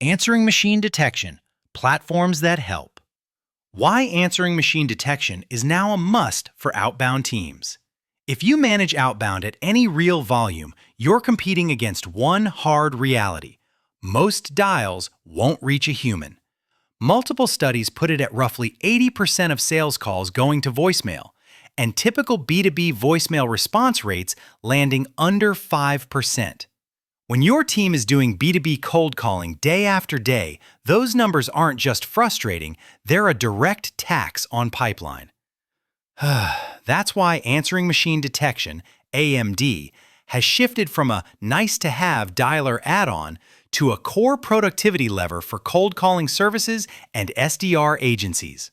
Answering machine detection, platforms that help. Why answering machine detection is now a must for outbound teams. If you manage outbound at any real volume, you're competing against one hard reality. Most dials won't reach a human. Multiple studies put it at roughly 80% of sales calls going to voicemail, and typical B2B voicemail response rates landing under 5%. When your team is doing B2B cold calling day after day, those numbers aren't just frustrating, they're a direct tax on pipeline. That's why answering machine detection, AMD, has shifted from a nice-to-have dialer add-on to a core productivity lever for cold calling services and SDR agencies.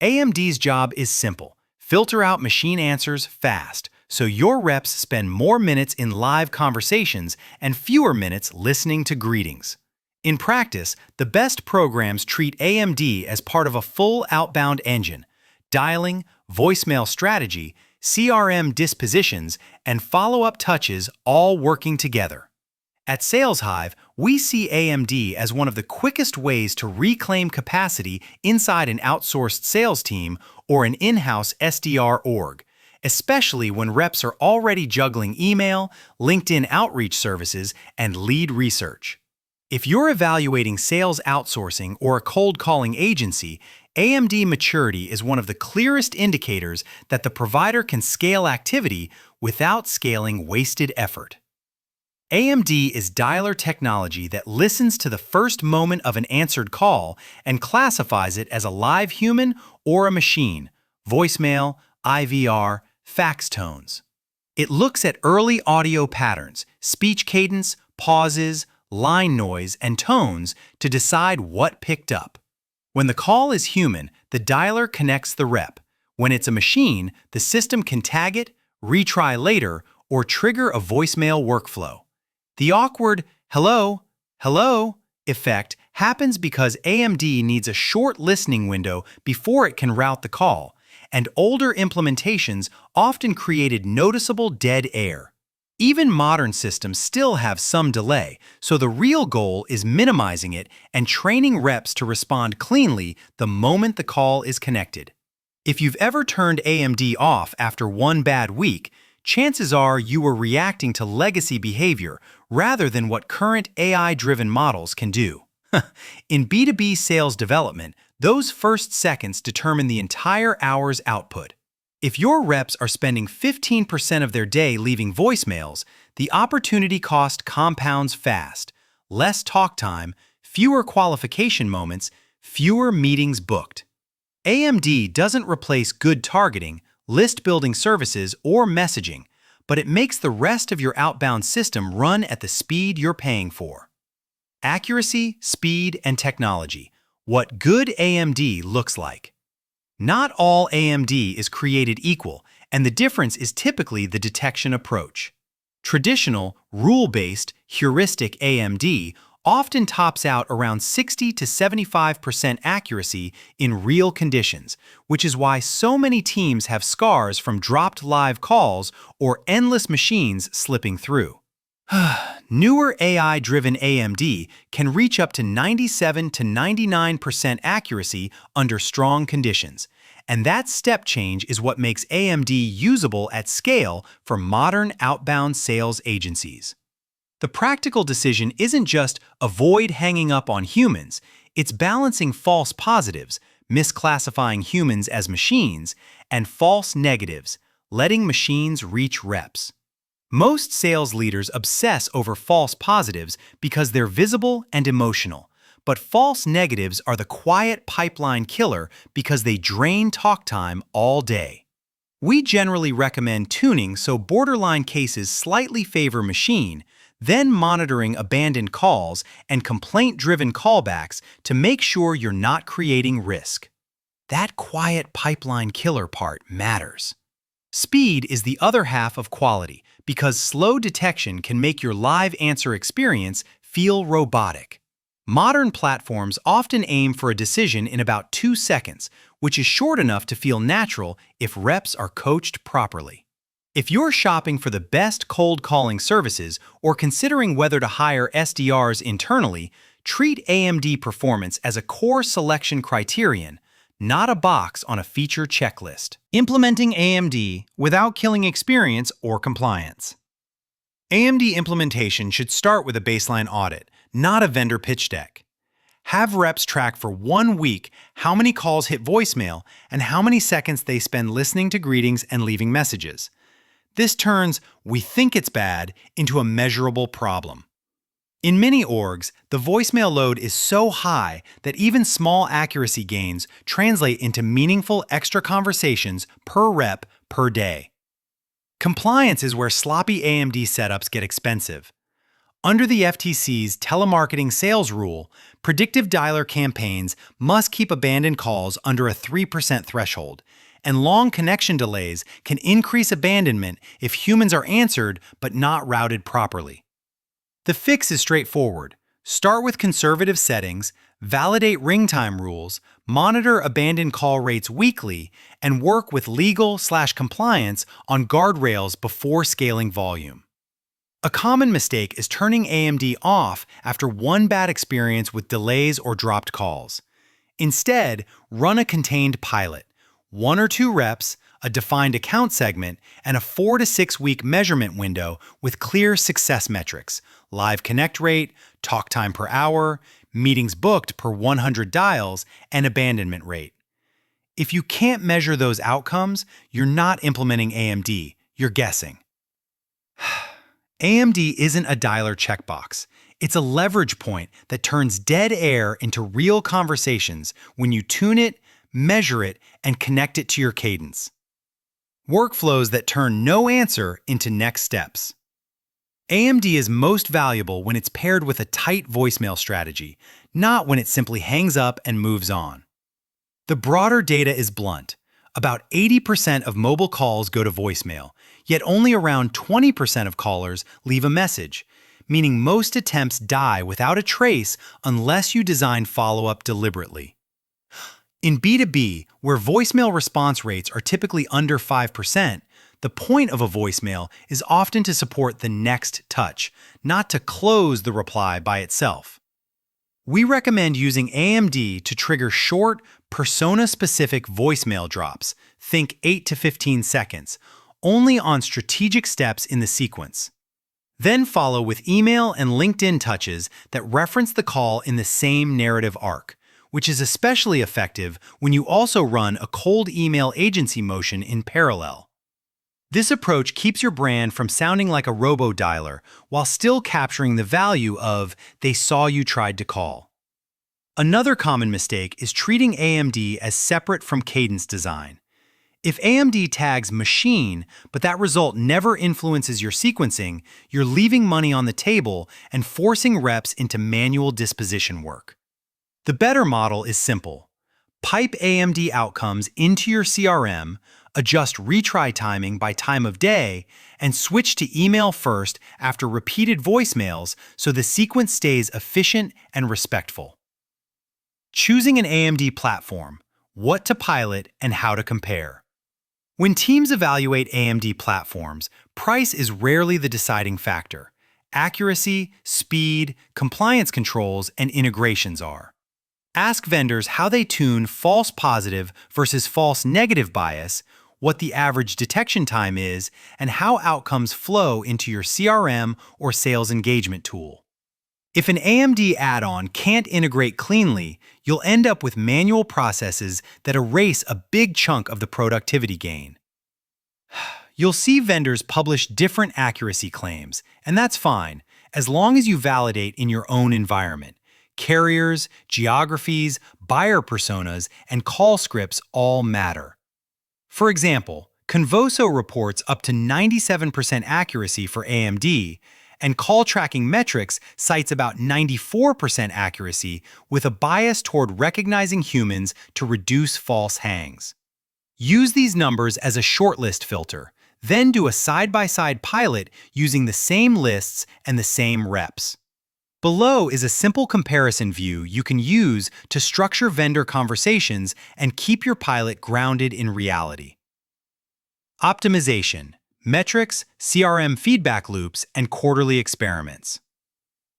AMD's job is simple: filter out machine answers fast, so your reps spend more minutes in live conversations and fewer minutes listening to greetings. In practice, the best programs treat AMD as part of a full outbound engine: dialing, voicemail strategy, CRM dispositions, and follow-up touches all working together. At SalesHive, we see AMD as one of the quickest ways to reclaim capacity inside an outsourced sales team or an in-house SDR org, especially when reps are already juggling email, LinkedIn outreach services, and lead research. If you're evaluating sales outsourcing or a cold calling agency, AMD maturity is one of the clearest indicators that the provider can scale activity without scaling wasted effort. AMD is dialer technology that listens to the first moment of an answered call and classifies it as a live human or a machine, voicemail, IVR, fax tones. It looks at early audio patterns, speech cadence, pauses, line noise, and tones to decide what picked up. When the call is human, the dialer connects the rep. When it's a machine, the system can tag it, retry later, or trigger a voicemail workflow. The awkward "hello, hello" effect happens because AMD needs a short listening window before it can route the call, and older implementations often created noticeable dead air. Even modern systems still have some delay, so the real goal is minimizing it and training reps to respond cleanly the moment the call is connected. If you've ever turned AMD off after one bad week, chances are you were reacting to legacy behavior rather than what current AI-driven models can do. In B2B sales development, those first seconds determine the entire hour's output. If your reps are spending 15% of their day leaving voicemails, the opportunity cost compounds fast: less talk time, fewer qualification moments, fewer meetings booked. AMD doesn't replace good targeting, list-building services, or messaging, but it makes the rest of your outbound system run at the speed you're paying for. Accuracy, speed, and technology: what good AMD looks like. Not all AMD is created equal, and the difference is typically the detection approach. Traditional, rule-based, heuristic AMD often tops out around 60 to 75% accuracy in real conditions, which is why so many teams have scars from dropped live calls or endless machines slipping through. Newer AI-driven AMD can reach up to 97 to 99% accuracy under strong conditions, and that step change is what makes AMD usable at scale for modern outbound sales agencies. The practical decision isn't just avoid hanging up on humans, it's balancing false positives, misclassifying humans as machines, and false negatives, letting machines reach reps. Most sales leaders obsess over false positives because they're visible and emotional, but false negatives are the quiet pipeline killer because they drain talk time all day. We generally recommend tuning so borderline cases slightly favor machine, then monitoring abandoned calls and complaint-driven callbacks to make sure you're not creating risk. That quiet pipeline killer part matters. Speed is the other half of quality because slow detection can make your live answer experience feel robotic. Modern platforms often aim for a decision in about 2 seconds, which is short enough to feel natural if reps are coached properly. If you're shopping for the best cold calling services or considering whether to hire SDRs internally, Treat AMD performance as a core selection criterion, not a box on a feature checklist. Implementing AMD without killing experience or compliance. AMD implementation should start with a baseline audit, not a vendor pitch deck. Have reps track for 1 week how many calls hit voicemail and how many seconds they spend listening to greetings and leaving messages. This turns "we think it's bad" into a measurable problem. In many orgs, the voicemail load is so high that even small accuracy gains translate into meaningful extra conversations per rep per day. Compliance is where sloppy AMD setups get expensive. Under the FTC's telemarketing sales rule, predictive dialer campaigns must keep abandoned calls under a 3% threshold, and long connection delays can increase abandonment if humans are answered but not routed properly. The fix is straightforward. Start with conservative settings, validate ring time rules, monitor abandoned call rates weekly, and work with legal/compliance on guardrails before scaling volume. A common mistake is turning AMD off after one bad experience with delays or dropped calls. Instead, run a contained pilot, 1 or 2 reps, a defined account segment, and a 4 to 6 week measurement window with clear success metrics: live connect rate, talk time per hour, meetings booked per 100 dials, and abandonment rate. If you can't measure those outcomes, you're not implementing AMD, you're guessing. AMD isn't a dialer checkbox. It's a leverage point that turns dead air into real conversations when you tune it, measure it, and connect it to your cadence. Workflows that turn no answer into next steps. AMD is most valuable when it's paired with a tight voicemail strategy, not when it simply hangs up and moves on. The broader data is blunt. About 80% of mobile calls go to voicemail, yet only around 20% of callers leave a message, meaning most attempts die without a trace unless you design follow-up deliberately. In B2B, where voicemail response rates are typically under 5%, the point of a voicemail is often to support the next touch, not to close the reply by itself. We recommend using AMD to trigger short, persona-specific voicemail drops, think 8 to 15 seconds, only on strategic steps in the sequence. Then follow with email and LinkedIn touches that reference the call in the same narrative arc, which is especially effective when you also run a cold email agency motion in parallel. This approach keeps your brand from sounding like a robo-dialer while still capturing the value of "they saw you tried to call." Another common mistake is treating AMD as separate from cadence design. If AMD tags machine, but that result never influences your sequencing, you're leaving money on the table and forcing reps into manual disposition work. The better model is simple. Pipe AMD outcomes into your CRM, adjust retry timing by time of day, and switch to email first after repeated voicemails so the sequence stays efficient and respectful. Choosing an AMD platform, what to pilot, and how to compare. When teams evaluate AMD platforms, price is rarely the deciding factor. Accuracy, speed, compliance controls, and integrations are. Ask vendors how they tune false positive versus false negative bias, what the average detection time is, and how outcomes flow into your CRM or sales engagement tool. If an AMD add-on can't integrate cleanly, you'll end up with manual processes that erase a big chunk of the productivity gain. You'll see vendors publish different accuracy claims, and that's fine, as long as you validate in your own environment. Carriers, geographies, buyer personas, and call scripts all matter. For example, Convoso reports up to 97% accuracy for AMD, and Call Tracking Metrics cites about 94% accuracy with a bias toward recognizing humans to reduce false hangs. Use these numbers as a shortlist filter, then do a side-by-side pilot using the same lists and the same reps. Below is a simple comparison view you can use to structure vendor conversations and keep your pilot grounded in reality. Optimization, metrics, CRM feedback loops, and quarterly experiments.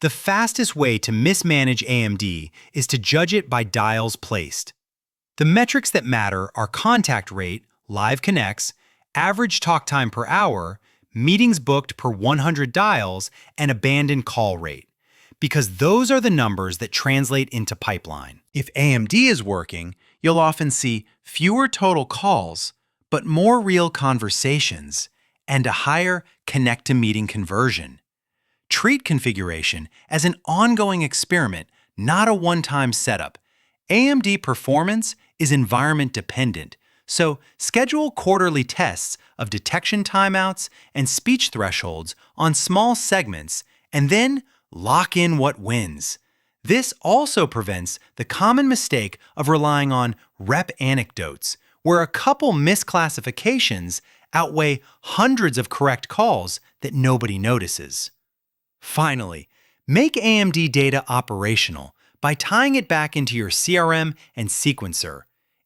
The fastest way to mismanage AMD is to judge it by dials placed. The metrics that matter are contact rate, live connects, average talk time per hour, meetings booked per 100 dials, and abandoned call rate, because those are the numbers that translate into pipeline. If AMD is working, you'll often see fewer total calls, but more real conversations, and a higher connect-to-meeting conversion. Treat configuration as an ongoing experiment, not a one-time setup. AMD performance is environment dependent, so schedule quarterly tests of detection timeouts and speech thresholds on small segments, and then lock in what wins. This also prevents the common mistake of relying on rep anecdotes, where a couple misclassifications outweigh hundreds of correct calls that nobody notices. Finally, make AMD data operational by tying it back into your CRM and sequencer.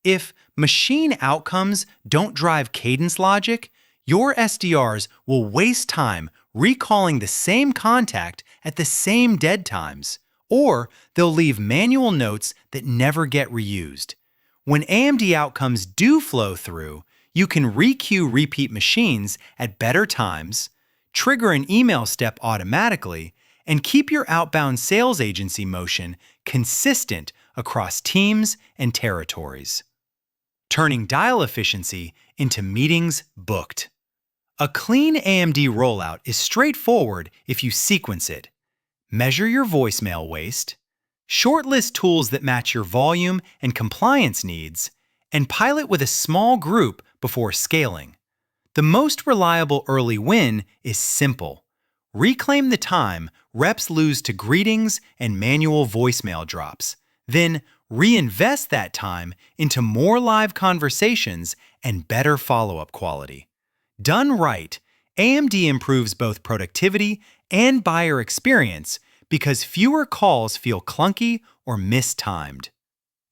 If machine outcomes don't drive cadence logic, your SDRs will waste time recalling the same contact at the same dead times, or they'll leave manual notes that never get reused. When AMD outcomes do flow through, you can re-queue repeat machines at better times, trigger an email step automatically, and keep your outbound sales agency motion consistent across teams and territories. Turning dial efficiency into meetings booked. A clean AMD rollout is straightforward if you sequence it. Measure your voicemail waste, shortlist tools that match your volume and compliance needs, and pilot with a small group before scaling. The most reliable early win is simple. Reclaim the time reps lose to greetings and manual voicemail drops. Then reinvest that time into more live conversations and better follow-up quality. Done right, AMD improves both productivity and buyer experience because fewer calls feel clunky or mistimed.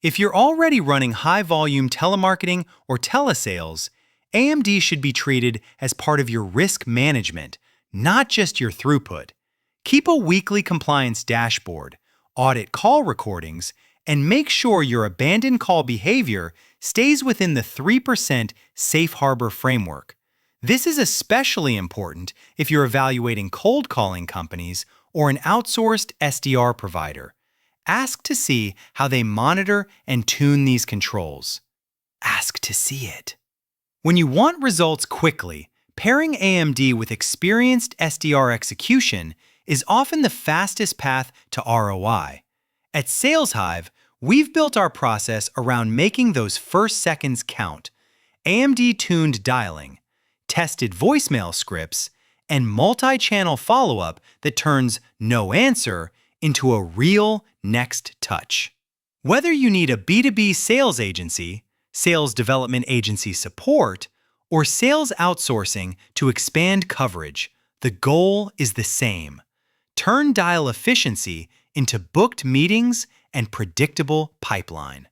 If you're already running high-volume telemarketing or telesales, AMD should be treated as part of your risk management, not just your throughput. Keep a weekly compliance dashboard, audit call recordings, and make sure your abandoned call behavior stays within the 3% safe harbor framework. This is especially important if you're evaluating cold calling companies or an outsourced SDR provider. Ask to see how they monitor and tune these controls. Ask to see it. When you want results quickly, pairing AMD with experienced SDR execution is often the fastest path to ROI. At SalesHive, we've built our process around making those first seconds count. AMD-tuned dialing, tested voicemail scripts, and multi-channel follow-up that turns no answer into a real next touch. Whether you need a B2B sales agency, sales development agency support, or sales outsourcing to expand coverage, the goal is the same. Turn dial efficiency into booked meetings and predictable pipeline.